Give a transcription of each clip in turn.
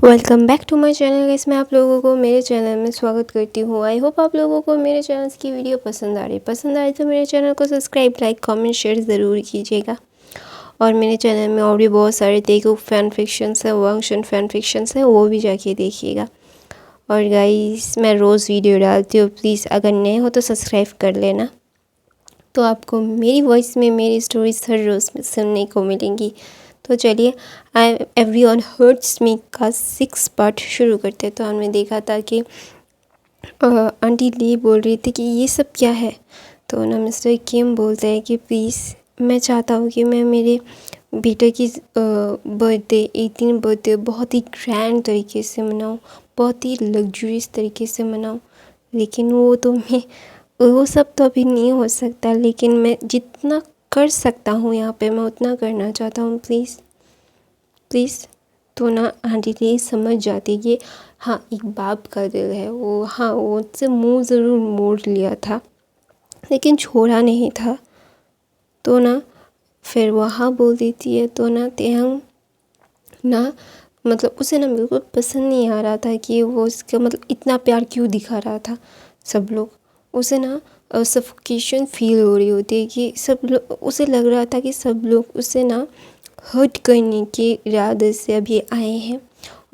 Welcome back to my channel guys. मैं आप लोगों को मेरे चैनल में स्वागत करती हूँ। आई होप आप लोगों को मेरे चैनल की वीडियो पसंद आ रही तो मेरे चैनल को सब्सक्राइब, लाइक, कमेंट, शेयर ज़रूर कीजिएगा। और मेरे चैनल में और भी बहुत सारे तेलुगु फैन फिक्शंस हैं, वांगशन फैन फिक्शंस हैं, वो भी जाके देखिएगा। और गाइस मैं रोज़ वीडियो डालती हूँ, प्लीज़ अगर नए हो तो सब्सक्राइब कर लेना, तो आपको मेरी वॉइस में मेरी स्टोरीज हर रोज़ सुनने को मिलेंगी। तो चलिए, आई एवरीवन हर्ट्स मी का 6 पार्ट शुरू करते। तो हमने देखा था कि आंटी ली बोल रही थी कि ये सब क्या है। तो ना मिस्टर किम बोलते हैं कि प्लीज़ मैं चाहता हूँ कि मैं मेरे बेटे की बर्थडे 18 बर्थडे बहुत ही ग्रैंड तरीके से मनाऊँ, बहुत ही लग्जरियस तरीके से मनाऊँ। लेकिन वो सब तो अभी नहीं हो सकता, लेकिन मैं जितना कर सकता हूँ यहाँ पे मैं उतना करना चाहता हूँ, प्लीज़। तो ना आंटी ली समझ जाती कि हाँ, एक बाप का दिल है। वो उससे मुंह ज़रूर मोड़ लिया था लेकिन छोड़ा नहीं था। तो ना फिर वो हाँ बोल देती है। तो ना तेहंग ना मतलब उसे ना बिल्कुल पसंद नहीं आ रहा था कि वो उसका मतलब इतना प्यार क्यों दिखा रहा था सब लोग। उसे ना सफोकेशन फील हो रही होती है कि सब लोग, उसे लग रहा था कि सब लोग उसे ना हर्ट करने के इरादे से अभी आए हैं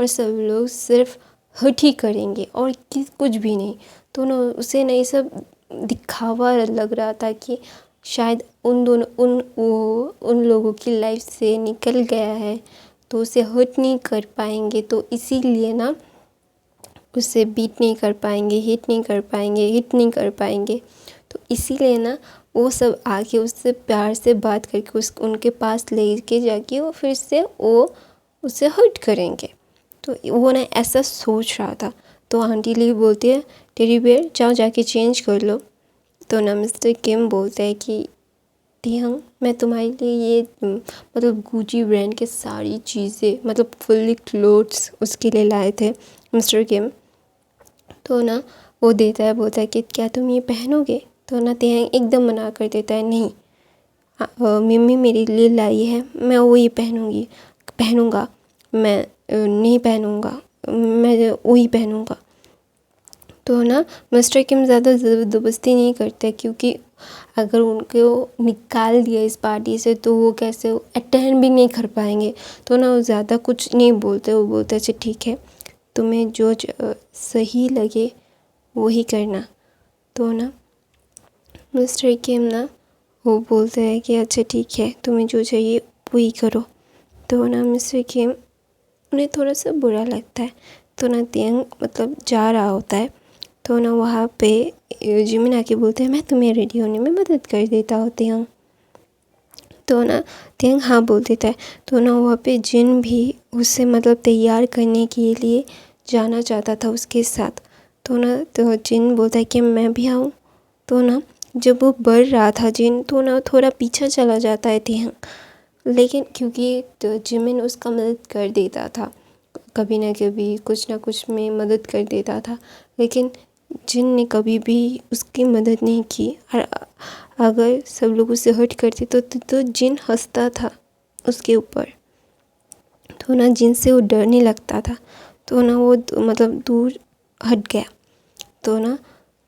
और सब लोग सिर्फ हर्ट ही करेंगे और कुछ भी नहीं। तो ना उसे ना ये सब दिखावा लग रहा था कि शायद उन लोगों की लाइफ से निकल गया है तो उसे हर्ट नहीं कर पाएंगे, तो इसीलिए ना उसे बीट नहीं कर पाएंगे, हिट नहीं कर पाएंगे। तो इसीलिए ना वो सब आके उससे प्यार से बात करके उनके पास लेके जाके वो फिर से वो उसे हर्ट करेंगे। तो वो ना ऐसा सोच रहा था। तो आंटी ली बोलती है, टेडी बेयर जाओ जाके चेंज कर लो। तो ना मिस्टर किम बोलते हैं कि तिहंग मैं तुम्हारे लिए ये मतलब गुची ब्रांड के सारी चीज़ें मतलब फुल्ली क्लोथ्स उसके लिए लाए थे मिस्टर किम। तो ना वो देता है, बोलता है कि क्या तुम ये पहनोगे। तो ना तिहंग एकदम मना कर देता है, नहीं मम्मी मेरे लिए लाई है, मैं वही पहनूँगा, मैं नहीं पहनूँगा, मैं वही पहनूँगा। तो ना मिस्टर किम ज़्यादा ज़बरदस्ती नहीं करते, क्योंकि अगर उनको निकाल दिया इस पार्टी से तो वो कैसे अटेंड भी नहीं कर पाएंगे। तो ना वो ज़्यादा कुछ नहीं बोलते, वो बोलते अच्छा ठीक है, तुम्हें जो सही लगे वही करना। तो ना मिस्टर किम ना वो बोलते हैं कि अच्छा ठीक है, तुम्हें जो चाहिए वही करो। तो ना मिस्टर किम उन्हें थोड़ा सा बुरा लगता है। तो ना तियंग मतलब जा रहा होता है। तो ना वहाँ पे जिमिन आके बोलते हैं मैं तुम्हें रेडी होने में मदद कर देता हूँ तियंग। तो ना तियंग हाँ बोल देता है। तो ना वहाँ पे जिन भी उसे मतलब तैयार करने के लिए जाना चाहता था उसके साथ। तो ना तो जिन बोलता है कि मैं भी आऊँ। तो ना जब वो बढ़ रहा था जिन, तो ना थोड़ा पीछे चला जाता है तियंग, लेकिन क्योंकि तो जिमिन उसका मदद कर देता था, कभी ना कभी कुछ ना कुछ में मदद कर देता था, लेकिन जिन ने कभी भी उसकी मदद नहीं की। और अगर सब लोग उसे हर्ट करते तो जिन हंसता था उसके ऊपर। तो ना जिन से वो डरने लगता था। तो ना वो मतलब दूर हट गया। तो ना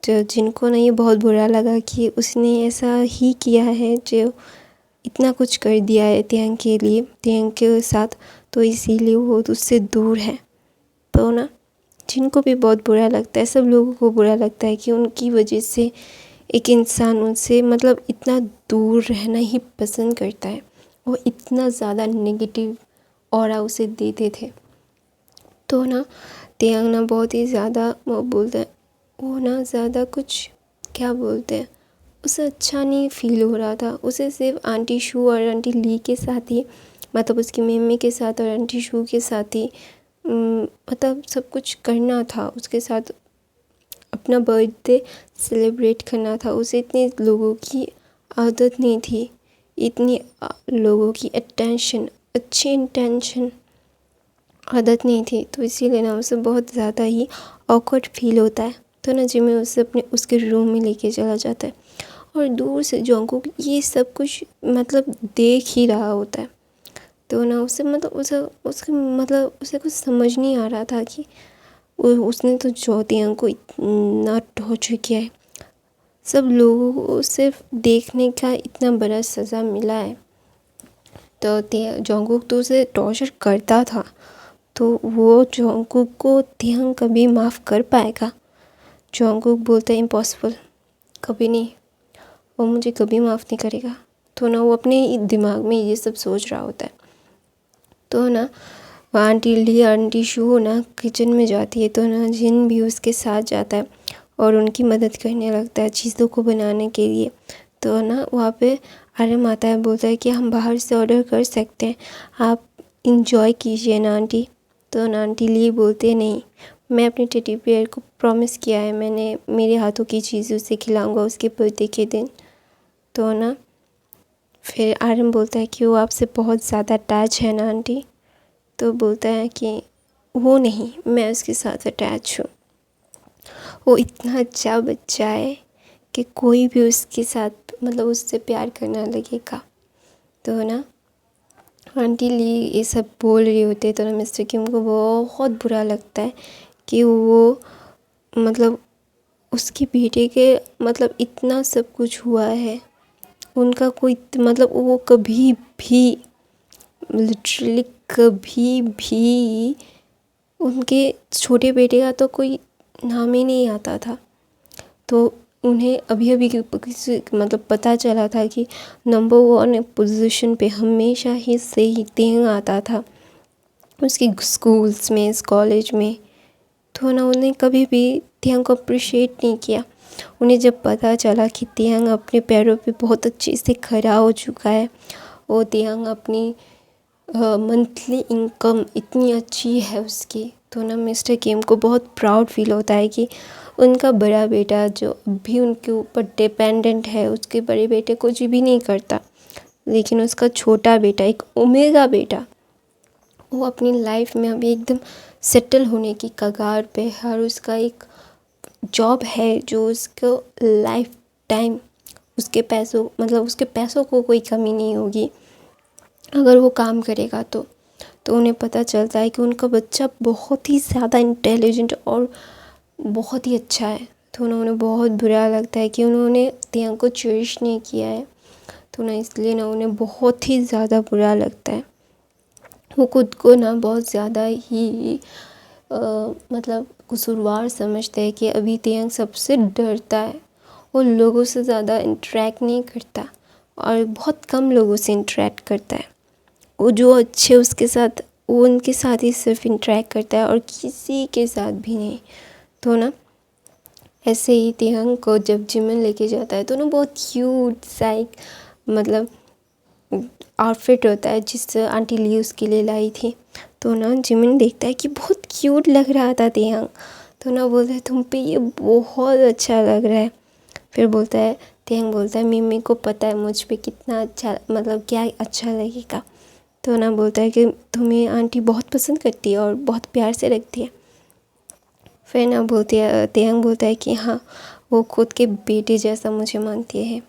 जिनको ना ये बहुत बुरा लगा कि उसने ऐसा ही किया है, जो इतना कुछ कर दिया है तियंग के लिए, तियंग के साथ, तो इसीलिए वो उससे दूर है। तो ना जिनको भी बहुत बुरा लगता है, सब लोगों को बुरा लगता है कि उनकी वजह से एक इंसान उनसे मतलब इतना दूर रहना ही पसंद करता है। वो इतना ज़्यादा नेगेटिव ऑरा उसे देते थे। तो ना तियंग ना बहुत ही ज़्यादा वो बोलते हैं, वो ना ज़्यादा कुछ क्या बोलते हैं, उसे अच्छा नहीं फील हो रहा था। उसे सिर्फ आंटी शू और आंटी ली के साथ ही, मतलब उसकी मम्मी के साथ और आंटी शू के साथ ही मतलब सब कुछ करना था, उसके साथ अपना बर्थडे सेलिब्रेट करना था। उसे इतने लोगों की आदत नहीं थी, इतनी लोगों की अटेंशन, अच्छी इंटेंशन आदत नहीं थी। तो इसीलिए ना उसे बहुत ज़्यादा ही ऑकवर्ड फील होता है। तो ना जिमी उसे उसके रूम में लेके चला जाता है और दूर से जोंगकुक ये सब कुछ मतलब देख ही रहा होता है। तो ना उसे मतलब उसे कुछ समझ नहीं आ रहा था कि उसने तो ज्योतियों को इतना टॉर्चर किया है, सब लोगों को सिर्फ देखने का इतना बड़ा सज़ा मिला है। तो जंगकुक तो उसे टॉर्चर करता था, तो वो जंगकुक को तियांग कभी माफ़ कर पाएगा? जंगकुक बोलता है इम्पॉसिबल, कभी नहीं, वो मुझे कभी माफ़ नहीं करेगा। तो ना वो अपने दिमाग में ये सब सोच रहा होता है। तो ना आंटी शू ना किचन में जाती है, तो ना जिन भी उसके साथ जाता है और उनकी मदद करने लगता है चीज़ों को बनाने के लिए। तो ना वहाँ पे आर्यन आता है, बोलता है कि हम बाहर से ऑर्डर कर सकते हैं, आप इंजॉय कीजिए ना आंटी। तो ना आंटी ली बोलते नहीं, मैं अपने टेडी बियर को प्रॉमिस किया है, मैंने मेरे हाथों की चीज़ उसे खिलाऊंगा उसके बर्थडे के दिन। तो ना फिर आर्यन बोलता है कि वो आपसे बहुत ज़्यादा अटैच है ना आंटी। तो बोलता है कि वो नहीं, मैं उसके साथ अटैच हूँ, वो इतना अच्छा बच्चा है कि कोई भी उसके साथ उससे प्यार करना लगेगा। तो ना आंटी ली ये सब बोल रही होती है, तो ना मिस्टर किम को बहुत बुरा लगता है कि वो उसके बेटे के इतना सब कुछ हुआ है, उनका कोई वो कभी भी लिटरली कभी भी उनके छोटे बेटे का तो कोई नाम ही नहीं आता था। तो उन्हें अभी अभी पता चला था कि नंबर 1 पोजीशन पे हमेशा ही से ही तियांग आता था उसके स्कूल्स में, इस कॉलेज में। तो ना उन्हें कभी भी तियांग को अप्रिशिएट नहीं किया। उन्हें जब पता चला कि तियांग अपने पैरों पे बहुत अच्छे से खड़ा हो चुका है और तियांग अपनी मंथली इनकम इतनी अच्छी है उसकी, तो ना मिस्टर किम को बहुत प्राउड फील होता है कि उनका बड़ा बेटा जो अभी उनके ऊपर डिपेंडेंट है, उसके बड़े बेटे कुछ भी नहीं करता, लेकिन उसका छोटा बेटा, एक ओमेगा बेटा, वो अपनी लाइफ में अभी एकदम सेटल होने की कगार पे है और उसका एक जॉब है जो उसको लाइफ टाइम उसके पैसों को कोई कमी नहीं होगी अगर वो काम करेगा तो उन्हें पता चलता है कि उनका बच्चा बहुत ही ज़्यादा इंटेलिजेंट और बहुत ही अच्छा है। तो उन्हें बहुत बुरा लगता है कि उन्होंने तियांग को चेरिश नहीं किया है, तो ना इसलिए ना उन्हें बहुत ही ज़्यादा बुरा लगता है। वो खुद को ना बहुत ज़्यादा ही कसूरवार समझते हैं कि अभी तियांग सबसे डरता है, वो लोगों से ज़्यादा इंटरेक्ट नहीं करता और बहुत कम लोगों से इंटरेक्ट करता है। वो जो अच्छे उसके साथ, वो उनके साथ ही सिर्फ इंटरेक्ट करता है और किसी के साथ भी नहीं। तो ना ऐसे ही तियांग को जब जिमिन लेके जाता है तो ना बहुत क्यूट सा एक आउटफिट होता है जिससे आंटी ली उसके लिए लाई थी। तो ना जिमिन देखता है कि बहुत क्यूट लग रहा था तियांग, तो ना बोलता है तुम पे ये बहुत अच्छा लग रहा है। फिर तियांग बोलता है मिमी को पता है मुझ पे कितना अच्छा क्या अच्छा लगेगा। तो ना बोलता है कि तुम्हें आंटी बहुत पसंद करती है और बहुत प्यार से रखती है। फिर ना तियांग बोलता है कि हाँ, वो खुद के बेटे जैसा मुझे मानती है।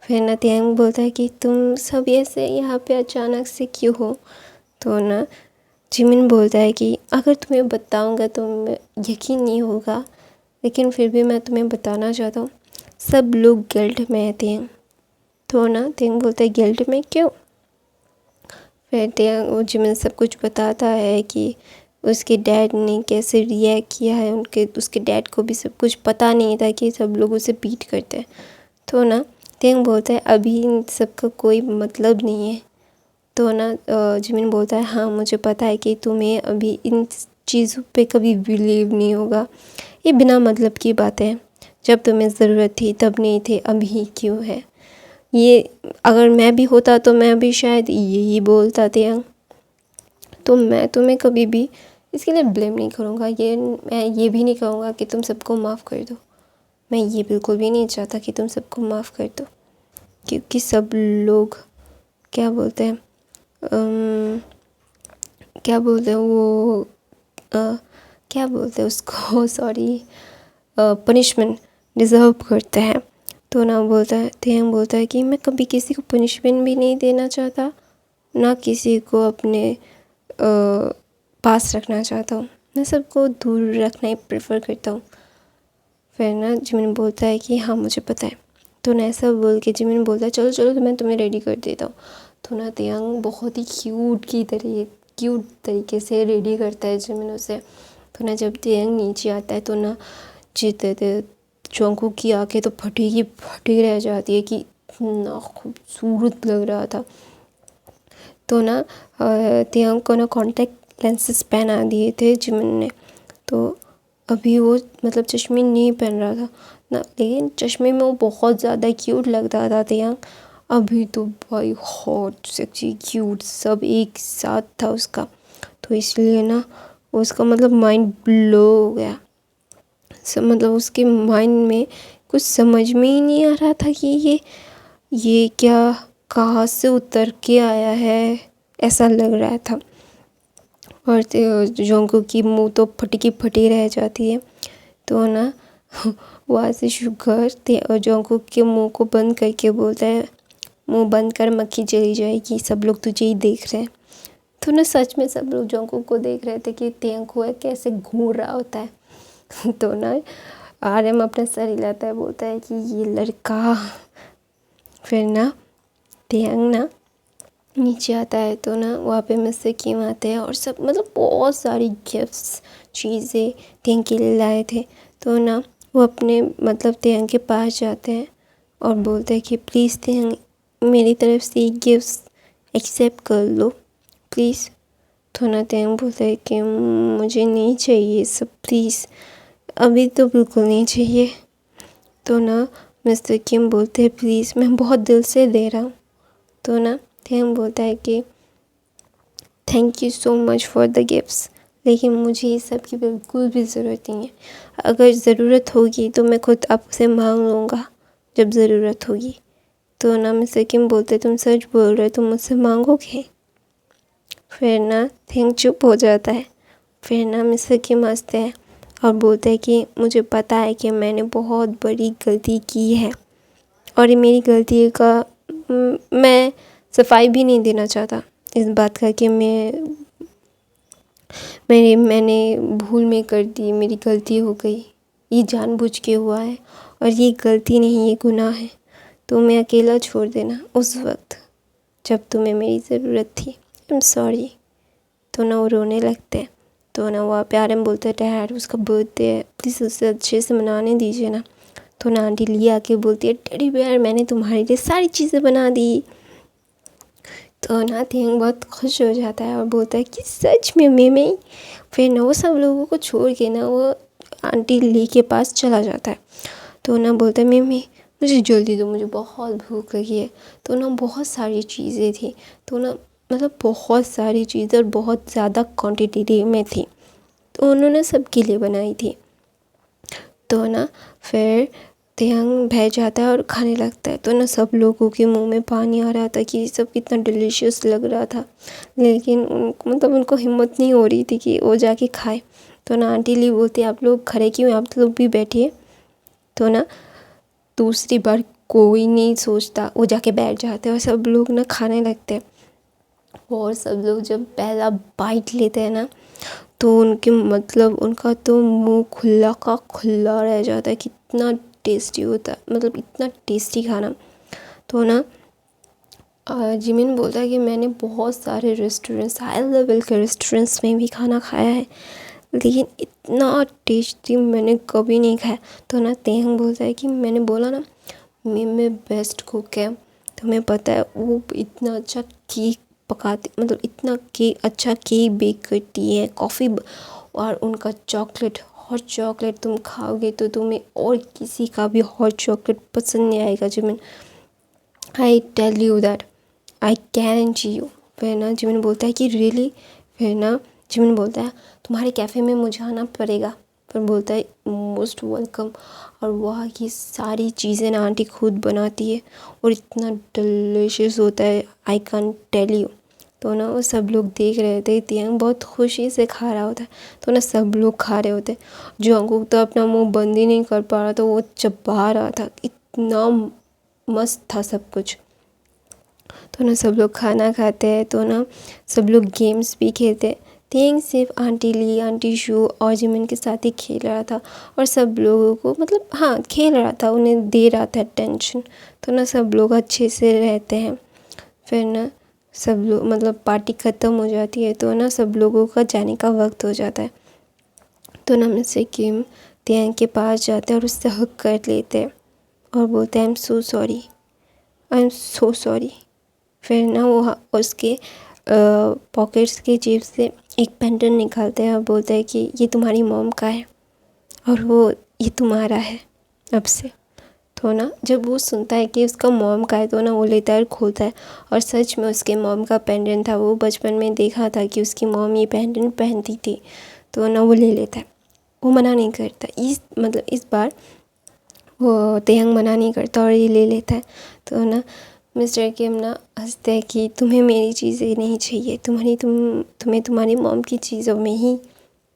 फिर ना तियांग बोलता है कि तुम सब ऐसे यहाँ पे अचानक से क्यों हो। तो ना जिमिन बोलता है कि अगर तुम्हें बताऊँगा तो यकीन नहीं होगा, लेकिन फिर भी मैं तुम्हें बताना चाहता हूँ, सब लोग गिल्ट में है तियांग। तो ना तियांग बोलता है गिल्ट में क्यों। फिर तियांग वो जिमिन सब कुछ बताता है कि उसके डैड ने कैसे रिएक्ट किया है, उसके डैड को भी सब कुछ पता नहीं था कि सब लोग उसे बीट करते हैं। तो ना तियांग बोलता है अभी इन सब का कोई मतलब नहीं है। तो ना जिमिन बोलता है हाँ मुझे पता है कि तुम्हें अभी इन चीज़ों पे कभी बिलीव नहीं होगा, ये बिना मतलब की बातें हैं, जब तुम्हें ज़रूरत थी तब नहीं थे, अभी क्यों है ये। अगर मैं भी होता तो मैं भी शायद यही बोलता तियांग। तो मैं तुम्हें कभी भी इसके लिए ब्लेम नहीं करूँगा, मैं ये भी नहीं कहूँगा कि तुम सबको माफ़ कर दो। मैं ये बिल्कुल भी नहीं चाहता कि तुम सबको माफ़ कर दो, क्योंकि सब लोग क्या बोलते हैं क्या बोलते हैं उसको सॉरी, पनिशमेंट डिज़र्व करते हैं। तो ना तियांग बोलता है कि मैं कभी किसी को पनिशमेंट भी नहीं देना चाहता ना किसी को अपने पास रखना चाहता हूँ, मैं सबको दूर रखना ही प्रेफर करता हूँ। फिर ना जिमिन बोलता है कि हाँ मुझे पता है। तो ना ऐसा बोल के जिमिन बोलता है चलो चलो तो मैं तुम्हें रेडी कर देता हूँ। तो ना तियांग बहुत ही क्यूट तरीके से रेडी करता है जिमिन उसे। तो ना जब तियांग नीचे आता है तो ना जोंगकुक की आंखें तो फटी रह जाती है कि इतना खूबसूरत लग रहा था। तो ना तियांग को ना कॉन्टैक्ट लेंसेज पहना दिए थे जिमिन ने। तो अभी वो मतलब चश्मे नहीं पहन रहा था ना, लेकिन चश्मे में वो बहुत ज़्यादा क्यूट लगता था तियांग। अभी तो भाई हॉट सेक्सी क्यूट सब एक साथ था उसका। तो इसलिए ना उसका मतलब माइंड ब्लो हो गया। मतलब उसके माइंड में कुछ समझ में ही नहीं आ रहा था कि ये क्या कहाँ से उतर के आया है, ऐसा लग रहा था। और जोंगकुक की मुंह तो फटी रह जाती है। तो ना वहाँ से शुगर जोंगकुक के मुंह को बंद करके बोलता है मुंह बंद कर, मक्खी चली जाएगी, सब लोग तुझे ही देख रहे हैं। तो ना सच में सब लोग जोंगकुक को देख रहे थे कि तियांग कैसे घूर रहा होता है। तो ना आर्यम अपना सर हिलाता है, बोलता है कि ये लड़का। फिर ना तियांग ना नीचे आता है तो ना वहाँ पे मिस्टर किम आते हैं और सब मतलब बहुत सारी गिफ्ट्स चीज़ें तियांग के लिए लाए थे। तो ना वो अपने मतलब तियांग के पास जाते हैं और बोलते हैं कि प्लीज़ तियांग मेरी तरफ से गिफ्ट्स एक्सेप्ट कर लो प्लीज़। तो ना तियांग बोलता है कि मुझे नहीं चाहिए सब, प्लीज़ अभी तो बिल्कुल नहीं चाहिए। तो ना मिस्टर किम बोलते हैं प्लीज़ मैं बहुत दिल से दे रहा हूँ। तो ना तियांग बोलता है कि thank you so much for the gifts, लेकिन मुझे ये सब की बिल्कुल भी ज़रूरत नहीं है। अगर ज़रूरत होगी तो मैं खुद आपसे मांग लूँगा जब ज़रूरत होगी। तो ना मिस्टर किम बोलते तुम सच बोल रहे हो, तुम मुझसे मांगोगे? फिर ना थिंग चुप हो जाता है। फिर ना मिस्टर किम हंसते हैं और बोलते हैं कि मुझे पता है कि मैंने बहुत बड़ी गलती की है और ये मेरी गलती का मैं सफाई भी नहीं देना चाहता इस बात का कि मैंने भूल में कर दी, मेरी गलती हो गई, ये जानबूझ के हुआ है और ये गलती नहीं, ये गुनाह है। तो मैं अकेला छोड़ देना उस वक्त जब तुम्हें मेरी ज़रूरत थी, आई एम सॉरी। तो ना वो रोने लगते हैं। तो ना वहाँ पे आर्यन बोलते हैं डैड उसका बर्थडे है, प्लीज़ उसे अच्छे से मनाने दीजिए ना। तो ना आंटी लिया आके बोलती है टेडी बेयर मैंने तुम्हारे लिए सारी चीज़ें बना दी। तो ना थिंग बहुत खुश हो जाता है और बोलता है कि सच में मैं। फिर ना वो सब लोगों को छोड़ के ना वो आंटी ली के पास चला जाता है। तो ना बोलता है मैं मुझे जल्दी दो, मुझे बहुत भूख लगी है। तो ना बहुत सारी चीज़ें थी। तो ना मतलब बहुत सारी चीज़ें और बहुत ज़्यादा क्वांटिटी में थी, तो उन्होंने सबके लिए बनाई थी। तो ना फिर तियांग बह जाता है और खाने लगता है। तो ना सब लोगों के मुंह में पानी आ रहा था कि सब कितना डिलीशियस लग रहा था, लेकिन मतलब उनको हिम्मत नहीं हो रही थी कि वो जाके खाए। तो ना आंटी ली बोलती आप लोग खड़े क्यों, आप लोग भी बैठिए। तो ना दूसरी बार कोई नहीं सोचता, वो जाके बैठ जाते हैं और सब लोग ना खाने लगते हैं। और सब लोग जब पहला बाइट लेते हैं ना तो उनके मतलब उनका तो मुंह खुला का खुला रह जाता है, कितना टेस्टी होता है, मतलब इतना टेस्टी खाना। तो ना जिमिन बोलता है कि मैंने बहुत सारे रेस्टोरेंट्स, हाई लेवल के रेस्टोरेंट्स में भी खाना खाया है, लेकिन इतना टेस्टी मैंने कभी नहीं खाया। तो ना तियांग बोलता है कि मैंने बोला ना मैं बेस्ट कुक है, तुम्हें पता है वो इतना अच्छा केक पकाती, मतलब इतना केक अच्छा केक बेक करती है, कॉफ़ी और उनका चॉकलेट, हॉट चॉकलेट तुम खाओगे तो तुम्हें और किसी का भी हॉट चॉकलेट पसंद नहीं आएगा Jimin, I tell you that, I guarantee you. फिर ना जिमिन बोलता है कि रियली। फिर ना जिमिन बोलता है तुम्हारे कैफ़े में मुझे आना पड़ेगा। फिर बोलता है मोस्ट वेलकम। और वहाँ की सारी चीज़ें ना आंटी खुद बनाती है और इतना डिलीशियस होता है, आई कैन टेल यू। तो ना वो सब लोग देख रहे थे, तियांग बहुत खुशी से खा रहा होता है। तो ना सब लोग खा रहे होते, जोंगकुक तो अपना मुंह बंद ही नहीं कर पा रहा था, वो चबा रहा था, इतना मस्त था सब कुछ। तो ना सब लोग खाना खाते हैं, तो ना सब लोग गेम्स भी खेलते हैं। तेंग सिर्फ आंटी ली, आंटी शू और जिमिन के साथ ही खेल रहा था और सब लोगों को मतलब हाँ खेल रहा था, उन्हें दे रहा था टेंशन। तो ना सब लोग अच्छे से रहते हैं। फिर ना सब लोग मतलब पार्टी ख़त्म हो जाती है, तो ना सब लोगों का जाने का वक्त हो जाता है। तो ना मिस्टर किम तेंग के पास जाते हैं और उससे हक कर लेते हैं और बोलते हैं आई एम सो सॉरी। फिर ना वो उसके पॉकेट्स के जेब से एक पेंडेंट निकालते हैं और बोलते हैं कि ये तुम्हारी मॉम का है और वो ये तुम्हारा है अब से। तो ना जब वो सुनता है कि उसका मॉम का है, तो ना वो लेता है और खोलता है और सच में उसके मॉम का पेंडेंट था। वो बचपन में देखा था कि उसकी मॉम ये पेंडेंट पहनती थी, तो ना वो ले लेता है। वो मना नहीं करता, इस बार वो तेहंग मना नहीं करता और ये ले लेता है। तो ना मिस्टर किम ना हंसते हैं कि तुम्हें मेरी चीज़ें नहीं चाहिए, तुम्हें तुम्हारी मॉम की चीज़ों में ही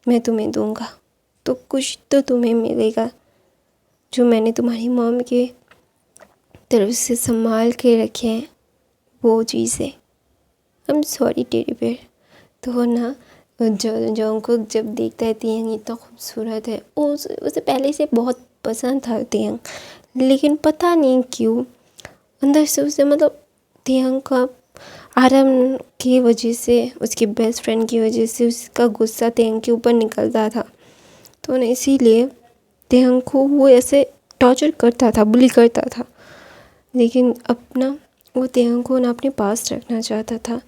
मैं तुम्हें दूंगा, तो कुछ तो तुम्हें मिलेगा जो मैंने तुम्हारी मॉम के तरफ से संभाल के रखे हैं, वो चीज़ें। I am sorry teddy bear. तो ना जंगकुक जब देखता है तेहंग इतना खूबसूरत है, उसे पहले से बहुत पसंद था तेहंग, लेकिन पता नहीं क्यों अंदर से उसे मतलब तेहंग का आराम की वजह से, उसकी बेस्ट फ्रेंड की वजह से उसका गुस्सा तेहंग के ऊपर निकलता था। तो ना इसीलिए तेहंग को वो ऐसे टॉर्चर करता था, बुली करता था। लेकिन अपना वो तेहंग को ना अपने पास रखना चाहता था,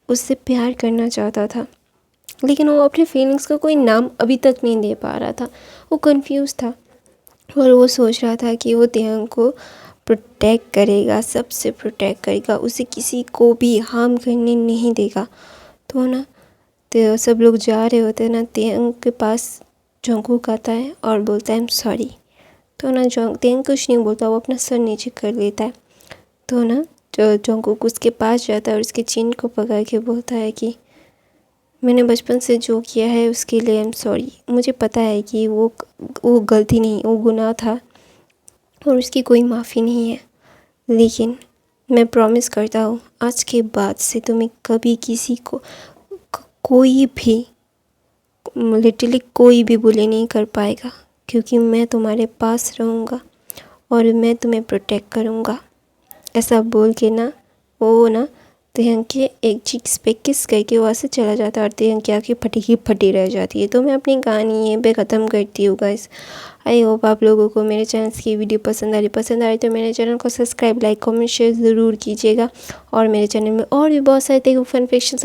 उससे प्यार करना चाहता था, लेकिन वो अपने फीलिंग्स का कोई नाम अभी तक नहीं दे पा रहा था। वो कंफ्यूज था और वो सोच रहा था कि वो तेहंग को प्रोटेक्ट करेगा, सबसे प्रोटेक्ट करेगा, उसे किसी को भी हार्म करने नहीं देगा। तो ना तो सब लोग जा रहे होते हैं ना, तेहंग के पास जंगकुक आता है और बोलता है आई एम सॉरी। तो ना तेहंग कुछ नहीं बोलता, वो अपना सर नीचे कर लेता है। तो ना जंगकुक उसके पास जाता है और उसके चिन को पकड़ के बोलता है कि मैंने बचपन से जो किया है उसके लिए आई एम सॉरी। मुझे पता है कि वो गलती नहीं, वो गुनाह था और उसकी कोई माफ़ी नहीं है, लेकिन मैं प्रॉमिस करता हूँ आज के बाद से तुम्हें कभी किसी को कोई भी लिटरली कोई भी बुली नहीं कर पाएगा, क्योंकि मैं तुम्हारे पास रहूँगा और मैं तुम्हें प्रोटेक्ट करूँगा। ऐसा बोल के ना वो ना तेहंग के एक चीक्स पे किस करके वहाँ से चला जाता है और तेहंग की आँखें फटी की फटी रह जाती है। तो मैं अपनी कहानी यहीं पे ख़त्म करती हूँ गाइस। आई होप आप लोगों को मेरे चैनल की वीडियो पसंद आ रही तो मेरे चैनल को सब्सक्राइब, लाइक, कमेंट, शेयर ज़रूर कीजिएगा। और मेरे चैनल में और भी बहुत सारे फन फिक्शन